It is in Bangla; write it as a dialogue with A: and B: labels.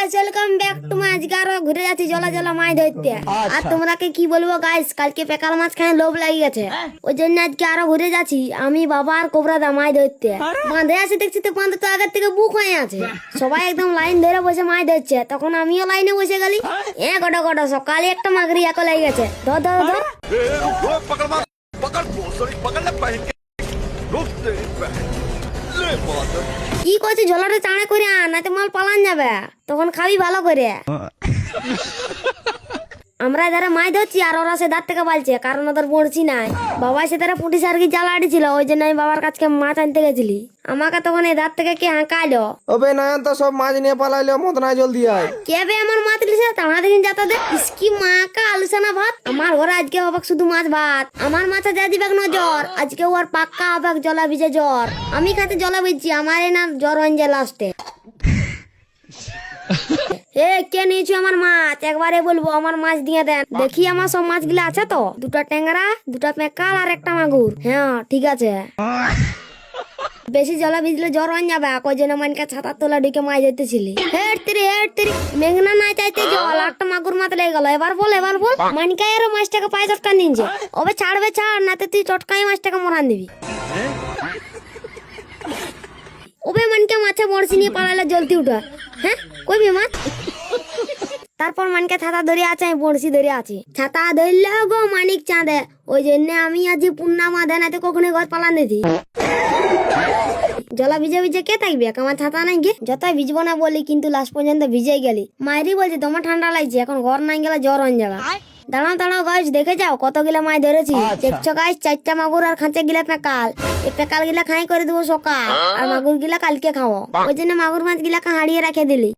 A: Guys, welcome back to my. আজকে আরো ঘুরে যাচ্ছি জলা জলা মাছ ধরতে। আর তোমরাকে কি বলবো গাইস, কালকে পেকাল মাছ খায় লোভ লেগে গেছে, ওই জন্য আজকে আরো ঘুরে যাচ্ছি আমি, বাবা আর কোবরা দা মাছ ধরতে। বাঁধে আছে দেখছি তো, বাঁধে তো আগের থেকে বুক হয়ে আছে, সবাই একদম লাইন ধরে বসে মাছ ধরছে। তখন আমিও লাইনে বসে গেলি। গোটা গোটা সকালে একটা মাগরি একা লেগে গেছে। ধর ধর ধর, কি করছি ঝোলাটা চাঁড়ে করে আন, নাতে মাল পালান যাবে, তখন খাবি ভালো করে। আমরা এধারে মাছ ধরছি আর ওরা সে ধার থেকে পালছে, কারণ ওদের বড়ছি নাই। বাবা সে ধারে পুঁটি সার্কি জাল আড়িছিল, ওই জন্য আমি বাবার কাছে মাছ আনতে গেছিলি। আমাকে তখন এই ধার থেকে কে হাঁকাইলো।
B: ওবে নয়ন তো সব মাছ নিয়ে পালাইলো, মত নাই জলদি আয়।
A: কে বে আমার মাছ লিছে তাড়া দিন যাতা দে ইসকি মা কা আলুসানা ভাত। আমার ঘরে আজকে হবে শুধু মাছ ভাত। আমার মাছে যা দিবে নজর, আজকে ওর পাক্কা হবে জলা ভিজে জ্বর। আমি খাতে জলা ভিজছি, আমার না জ্বর হয়ে যায় লাস্টে। এ কে নিয়েছো আমার মাছ, একবারে বলবো আমার মাছ দিয়ে দেন। দেখি আমার সব মাছগুলো আছে তো, দুটা ট্যাংরা, দুটা পেকাল আর একটা মাগুর। হ্যাঁ ঠিক আছে। বেশি জলা ভিজলে জ্বর হয়ে যাবে, ওই জন্য মানকে ছাতার তোলা ঢুকে মাছ ধরতেছিলি। হেট তেরি মেঘনা নাই চাইতে জল, একটা মাগুর মাছ লেগে গেল। এবার বল মানকে আরো মাছটাকে পায়ে চটকা নিনছে। ওবে ছাড়বে ছাড়, নাতে তুই চটকাই মাছটাকে মরান দিবি। ওবে মানকে মাছে বড়শি নিয়ে পালালে জলদি উঠা। হ্যাঁ কইবি মাছ। তারপর মানকে ছাতা ধরে আছে, আমি বড়শি ধরে আছি। ছাতা ধরলে গো মানিক চাঁদে, ওই জন্য আমি আজ পূর্ণামা দেনাতে কখনো ঘর পালান দিছি। জলা ভিজে ভিজে কে থাকবে, আমার ছাতা নাই গে। যতই ভিজবো না বলি, কিন্তু লাস্ট পর্যন্ত ভিজে গেলি। মায়েরই বলছে তোমার ঠান্ডা লাগছে, এখন ঘর নাই গেলে জ্বর হয়ে যাবে। দাঁড়াও গাছ, দেখে যাও কতগুলা মাছ ধরেছি। দেখছো গাছ, 4টা মাগুর আর খাঁচে গিলা পেকাল। এই পেকাল গিলা খাই করে দেবো সকাল, আর মাগুর গিলা কালকে খাবো। ওই জন্য মাগুর মাছ গিলা হারিয়ে রেখে দিলি।